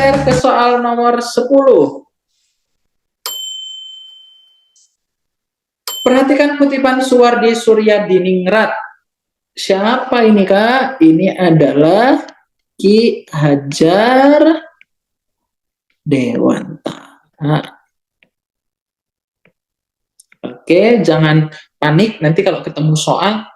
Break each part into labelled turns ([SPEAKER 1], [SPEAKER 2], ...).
[SPEAKER 1] Bergeser ke soal nomor 10. Perhatikan kutipan Suwardi Suryadiningrat. Siapa ini, Kak? Ini adalah Ki Hajar Dewantara. Oke, jangan panik nanti kalau ketemu soal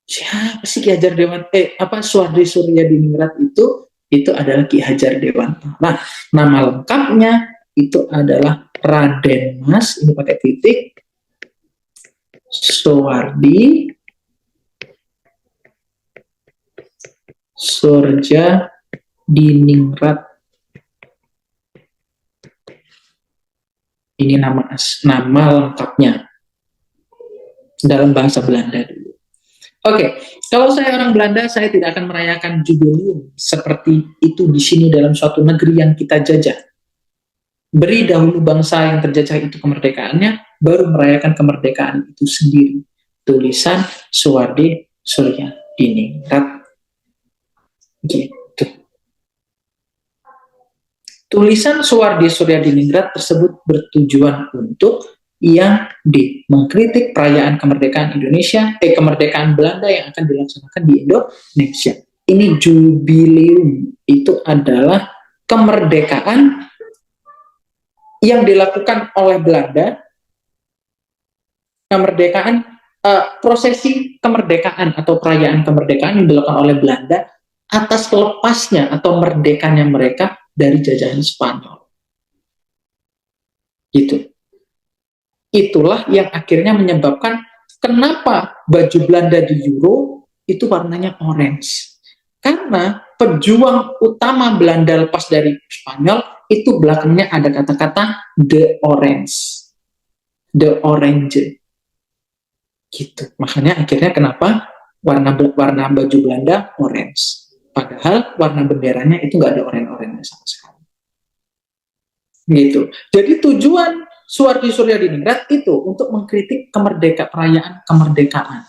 [SPEAKER 1] siapa sih Ki Hajar Dewantara? Suwardi Suryadiningrat itu adalah Ki Hajar Dewantara. Nah, nama lengkapnya itu adalah Raden Mas, ini pakai titik, Suwardi Suryadiningrat. Ini nama lengkapnya dalam bahasa Belanda dulu. Oke, kalau saya orang Belanda, saya tidak akan merayakan jubileum seperti itu di sini dalam suatu negeri yang kita jajah. Beri dahulu bangsa yang terjajah itu kemerdekaannya, baru merayakan kemerdekaan itu sendiri. Tulisan Suwardi Suryadiningrat. Gitu. Tulisan Suwardi Suryadiningrat tersebut bertujuan untuk yang mengkritik perayaan kemerdekaan Indonesia, kemerdekaan Belanda yang akan dilaksanakan di Indonesia. Ini jubileum, itu adalah kemerdekaan yang dilakukan oleh Belanda, kemerdekaan, prosesi kemerdekaan atau perayaan kemerdekaan yang dilakukan oleh Belanda atas lepasnya atau merdekanya mereka dari jajahan Spanyol. Gitu. Itulah yang akhirnya menyebabkan kenapa baju Belanda di Euro itu warnanya orange. Karena pejuang utama Belanda lepas dari Spanyol itu belakangnya ada kata-kata the orange. Gitu. Makanya akhirnya kenapa warna baju Belanda orange. Padahal warna benderanya itu nggak ada oranye-oranye sama sekali. Gitu. Jadi tujuan Suwardi Suryadiningrat itu untuk mengkritik perayaan kemerdekaan.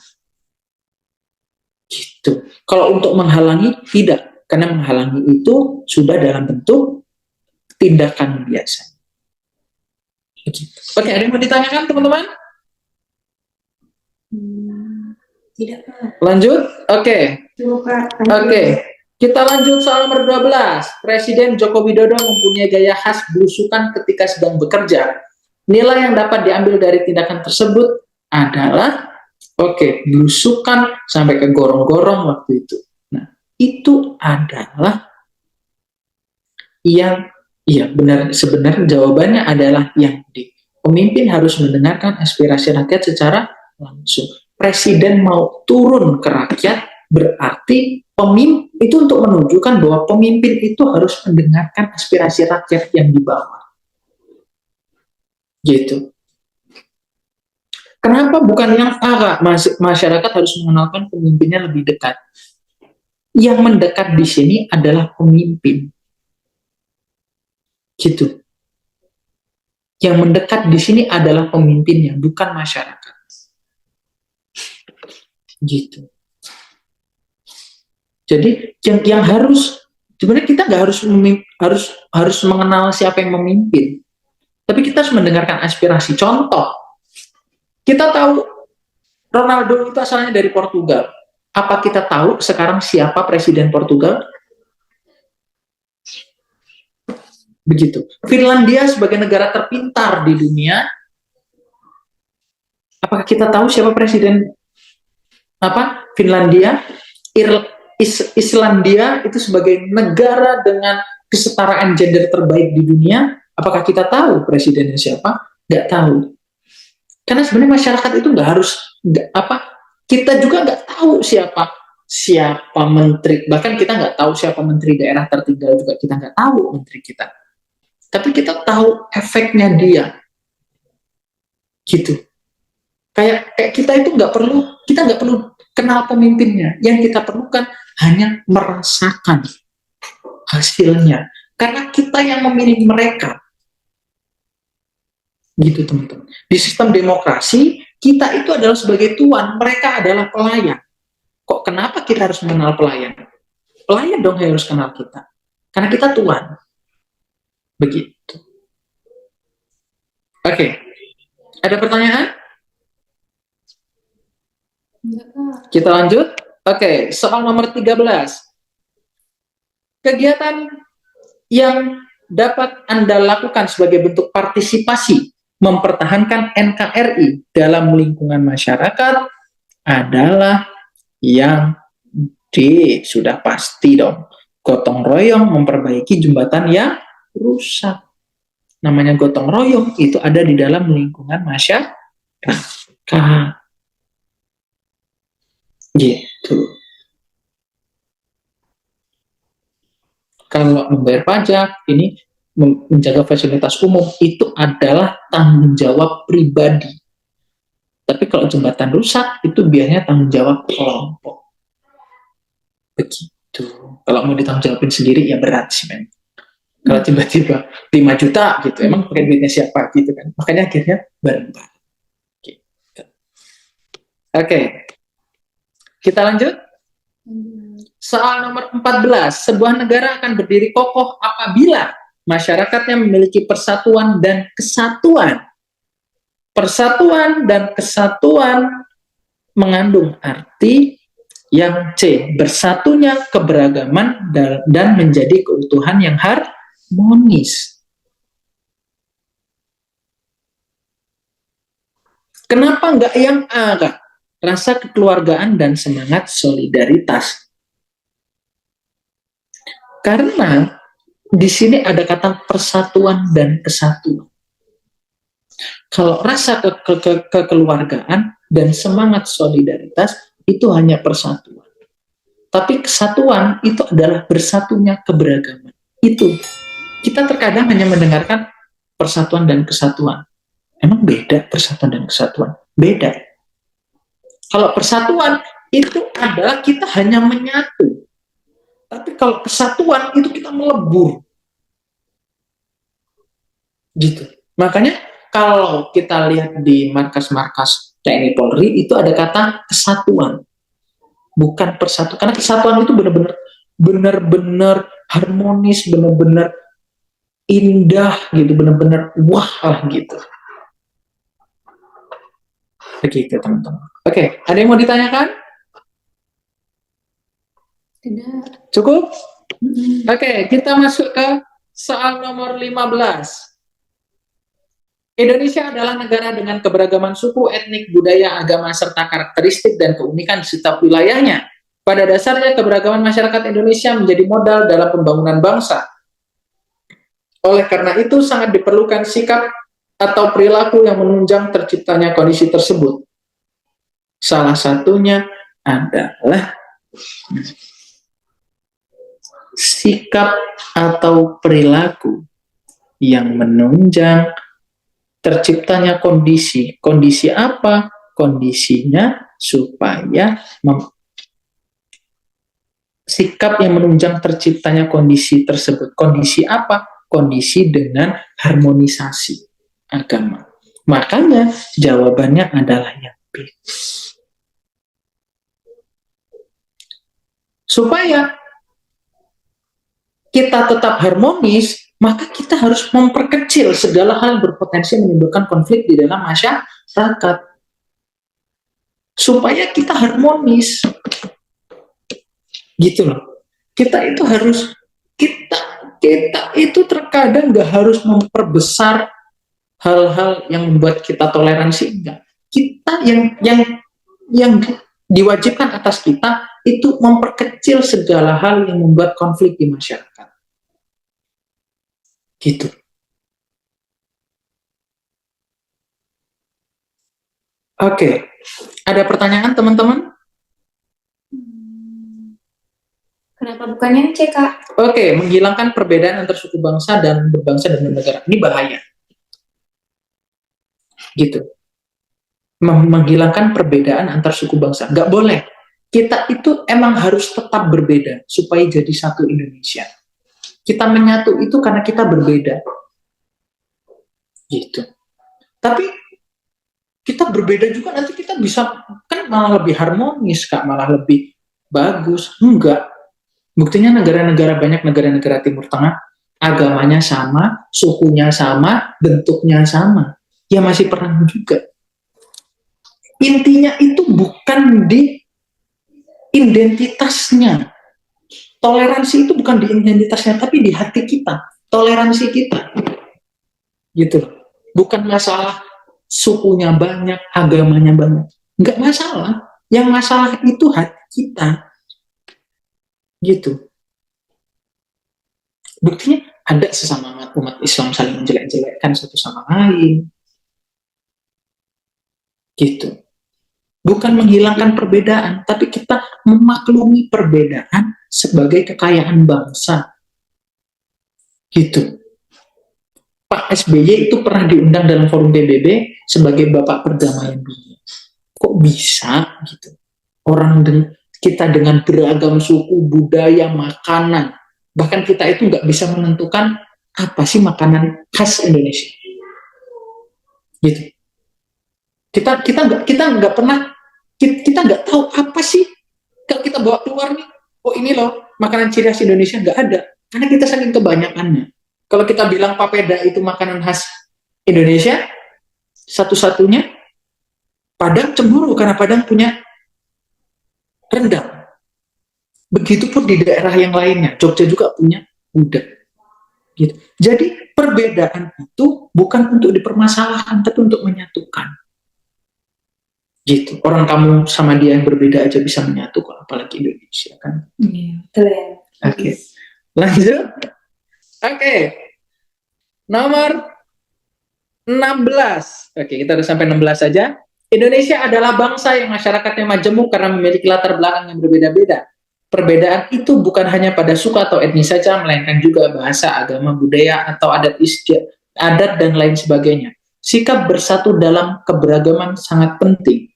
[SPEAKER 1] Gitu. Kalau untuk menghalangi, tidak. Karena menghalangi itu sudah dalam bentuk tindakan biasa. Gitu. Oke, ada yang mau ditanyakan, teman-teman?
[SPEAKER 2] Tidak, Pak.
[SPEAKER 1] Lanjut? Oke. Oke. Kita lanjut soal nomor 12. Presiden Joko Widodo mempunyai gaya khas belusukan ketika sedang bekerja. Nilai yang dapat diambil dari tindakan tersebut adalah belusukan sampai ke gorong-gorong waktu itu. Nah, itu adalah yang benar, sebenarnya jawabannya adalah yang pemimpin harus mendengarkan aspirasi rakyat secara langsung. Presiden mau turun ke rakyat, berarti pemimpin itu untuk menunjukkan bahwa pemimpin itu harus mendengarkan aspirasi rakyat yang di bawah. Gitu. Kenapa bukan yang masyarakat harus mengenalkan pemimpinnya lebih dekat? Yang mendekat di sini adalah pemimpin. Gitu. Yang mendekat di sini adalah pemimpinnya, bukan masyarakat. Gitu. Jadi yang harus sebenarnya kita nggak harus mengenal siapa yang memimpin, tapi kita harus mendengarkan aspirasi. Contoh, kita tahu Ronaldo itu asalnya dari Portugal. Apa kita tahu sekarang siapa presiden Portugal? Begitu. Finlandia sebagai negara terpintar di dunia, apakah kita tahu siapa presiden Finlandia? Islandia itu sebagai negara dengan kesetaraan gender terbaik di dunia, apakah kita tahu presidennya siapa? Nggak tahu. Karena sebenarnya masyarakat itu nggak harus kita juga nggak tahu siapa menteri, bahkan kita nggak tahu siapa menteri daerah tertinggal juga kita nggak tahu menteri kita. Tapi kita tahu efeknya dia, gitu. Kayak kita itu nggak perlu kenal pemimpinnya. Yang kita perlukan hanya merasakan hasilnya. Karena kita yang memilih mereka. Gitu, teman-teman. Di sistem demokrasi, kita itu adalah sebagai tuan, mereka adalah pelayan. Kok kenapa kita harus mengenal pelayan? Pelayan dong yang harus kenal kita. Karena kita tuan. Begitu. Oke. Ada pertanyaan?
[SPEAKER 2] Enggak, Kak.
[SPEAKER 1] Kita lanjut. Oke, soal nomor 13. Kegiatan yang dapat Anda lakukan sebagai bentuk partisipasi mempertahankan NKRI dalam lingkungan masyarakat adalah yang D. Sudah pasti dong. Gotong royong memperbaiki jembatan yang rusak. Namanya gotong royong itu ada di dalam lingkungan masyarakat. Gitu. Kalau membayar pajak, ini menjaga fasilitas umum, itu adalah tanggung jawab pribadi. Tapi kalau jembatan rusak, itu biasanya tanggung jawab kelompok. Begitu. Kalau mau ditanggung jawabin sendiri, ya berat sih, men. Kalau tiba-tiba 5 juta, gitu, emang pakai duitnya siapa, gitu kan. Makanya akhirnya bareng-bareng. Gitu. Oke. Kita lanjut. Soal nomor 14, sebuah negara akan berdiri kokoh apabila masyarakatnya memiliki persatuan dan kesatuan. Persatuan dan kesatuan mengandung arti yang C, bersatunya keberagaman dan menjadi keutuhan yang harmonis. Kenapa nggak yang A, Kak? Rasa kekeluargaan dan semangat solidaritas. Karena di sini ada kata persatuan dan kesatuan. Kalau rasa kekeluargaan dan semangat solidaritas itu hanya persatuan. Tapi kesatuan itu adalah bersatunya keberagaman. Itu. Kita terkadang hanya mendengarkan persatuan dan kesatuan. Emang beda persatuan dan kesatuan? Beda. Kalau persatuan itu adalah kita hanya menyatu. Tapi kalau kesatuan itu kita melebur. Gitu. Makanya kalau kita lihat di markas-markas TNI Polri itu ada kata kesatuan. Bukan persatuan. Karena kesatuan itu benar-benar harmonis, benar-benar indah gitu, benar-benar wah lah gitu. Begitu, teman-teman. Oke, ada yang mau ditanyakan?
[SPEAKER 2] Tidak.
[SPEAKER 1] Cukup? Oke, kita masuk ke soal nomor 15. Indonesia adalah negara dengan keberagaman suku, etnik, budaya, agama, serta karakteristik dan keunikan di setiap wilayahnya. Pada dasarnya, keberagaman masyarakat Indonesia menjadi modal dalam pembangunan bangsa. Oleh karena itu, sangat diperlukan sikap atau perilaku yang menunjang terciptanya kondisi tersebut. Salah satunya adalah sikap atau perilaku yang menunjang terciptanya kondisi. Kondisi apa? Kondisinya supaya sikap yang menunjang terciptanya kondisi tersebut. Kondisi apa? Kondisi dengan harmonisasi agama. Makanya jawabannya adalah yang B. Supaya kita tetap harmonis, maka kita harus memperkecil segala hal yang berpotensi menimbulkan konflik di dalam masyarakat. Supaya kita harmonis. Gitu loh. Kita itu harus, kita itu terkadang nggak harus memperbesar hal-hal yang membuat kita toleransi, enggak. Kita yang diwajibkan atas kita itu memperkecil segala hal yang membuat konflik di masyarakat. Gitu. Oke. Ada pertanyaan, teman-teman?
[SPEAKER 2] Kenapa bukan yang C, Kak?
[SPEAKER 1] Oke, menghilangkan perbedaan antar suku bangsa dan berbangsa dan bernegara. Ini bahaya. Gitu. Menghilangkan perbedaan antar suku bangsa. Nggak boleh. Kita itu emang harus tetap berbeda supaya jadi satu Indonesia. Kita menyatu itu karena kita berbeda. Gitu. Tapi kita berbeda juga nanti kita bisa kan malah lebih harmonis, Kak, malah lebih bagus. Enggak. Buktinya banyak negara-negara Timur Tengah agamanya sama, sukunya sama, bentuknya sama, ya masih perang juga. Intinya itu bukan di identitasnya. Toleransi itu bukan di identitasnya, tapi di hati kita, toleransi kita. Gitu loh. Bukan masalah sukunya banyak, agamanya banyak. Enggak masalah. Yang masalah itu hati kita. Gitu. Buktinya ada sesama umat Islam saling menjelek-jelekkan satu sama lain. Gitu. Bukan menghilangkan perbedaan, tapi kita memaklumi perbedaan sebagai kekayaan bangsa. Gitu. Pak SBY itu pernah diundang dalam forum PBB sebagai Bapak Perdamaian Dunia. Kok bisa gitu? Orang kita dengan beragam suku, budaya, makanan, bahkan kita itu nggak bisa menentukan apa sih makanan khas Indonesia. Gitu. Kita nggak pernah, kita nggak tahu apa sih kalau kita bawa keluar nih. Oh ini loh makanan ciri khas Indonesia, nggak ada, karena kita saking kebanyakannya. Kalau kita bilang papeda itu makanan khas Indonesia, satu-satunya Padang cemburu karena Padang punya rendang. Begitupun di daerah yang lainnya, Jogja juga punya gudeg. Gitu. Jadi perbedaan itu bukan untuk dipermasalahkan, tapi untuk menyatukan. Gitu. Orang kamu sama dia yang berbeda aja bisa menyatu, kok apalagi Indonesia kan.
[SPEAKER 2] Keren.
[SPEAKER 1] Oke. Lanjut. Oke. Nomor 16. Oke, kita udah sampai 16 saja. Indonesia adalah bangsa yang masyarakatnya majemuk karena memiliki latar belakang yang berbeda-beda. Perbedaan itu bukan hanya pada suku atau etnis saja, melainkan juga bahasa, agama, budaya, atau adat dan lain sebagainya. Sikap bersatu dalam keberagaman sangat penting.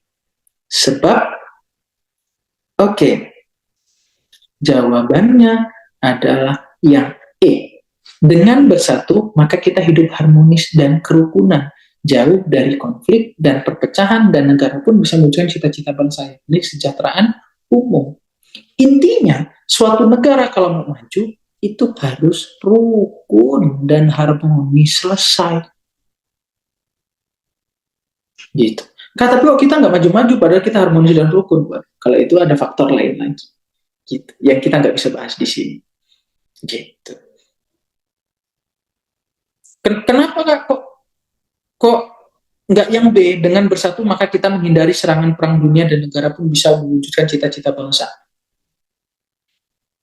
[SPEAKER 1] Sebab, jawabannya adalah yang E. Dengan bersatu, maka kita hidup harmonis dan kerukunan, jauh dari konflik dan perpecahan, dan negara pun bisa mewujudkan cita-cita bangsa, ini kesejahteraan umum. Intinya, suatu negara kalau mau maju, itu harus rukun dan harmonis, selesai. Gitu. Tapi kok kita nggak maju-maju, padahal kita harmonis dan rukun. Kalau itu ada faktor lain lagi. Gitu. Yang kita nggak bisa bahas di sini. Gitu. Kenapa kok nggak yang B, dengan bersatu maka kita menghindari serangan perang dunia dan negara pun bisa mewujudkan cita-cita bangsa?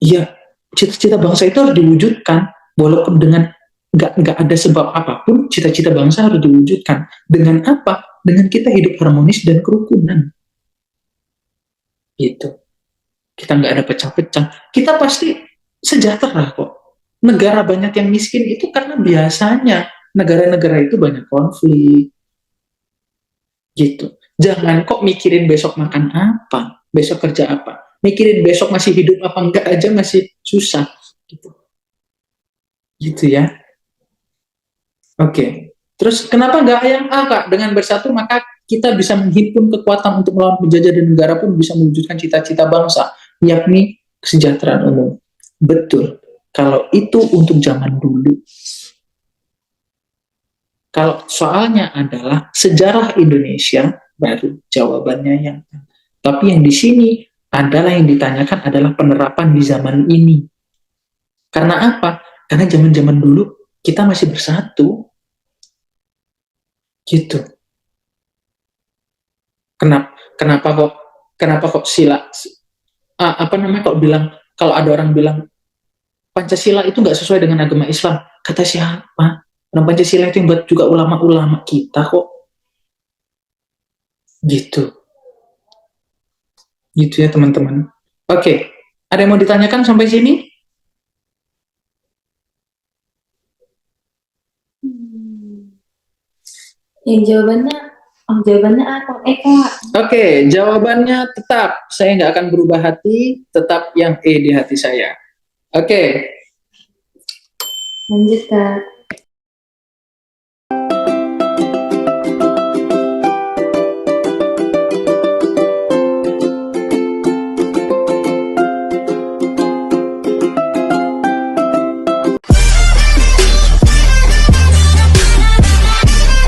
[SPEAKER 1] Iya, cita-cita bangsa itu harus diwujudkan walaupun dengan nggak ada sebab apapun, cita-cita bangsa harus diwujudkan. Dengan apa? Dengan kita hidup harmonis dan kerukunan. Gitu. Kita nggak ada pecah-pecah. Kita pasti sejahtera kok. Negara banyak yang miskin itu karena biasanya negara-negara itu banyak konflik. Gitu. Jangan kok mikirin besok makan apa, besok kerja apa. Mikirin besok masih hidup apa enggak aja masih susah. Gitu. Gitu ya. Oke. Terus kenapa enggak yang A, Kak? Dengan bersatu maka kita bisa menghimpun kekuatan untuk melawan penjajah dan negara pun bisa mewujudkan cita-cita bangsa, yakni kesejahteraan umum. Betul. Kalau itu untuk zaman dulu. Kalau soalnya adalah sejarah Indonesia, baru jawabannya yang. Tapi yang di sini adalah yang ditanyakan adalah penerapan di zaman ini. Karena apa? Karena zaman-zaman dulu kita masih bersatu. Gitu. Kenapa kok sila kalau ada orang bilang Pancasila itu nggak sesuai dengan agama Islam, kata siapa? Orang Pancasila itu yang buat juga ulama-ulama kita kok. Gitu ya teman-teman. Oke, ada yang mau ditanyakan sampai sini?
[SPEAKER 2] Yang jawabannya apa? Kak.
[SPEAKER 1] Oke, jawabannya tetap. Saya nggak akan berubah hati, tetap yang E di hati saya. Oke.
[SPEAKER 2] Lanjut, Kak.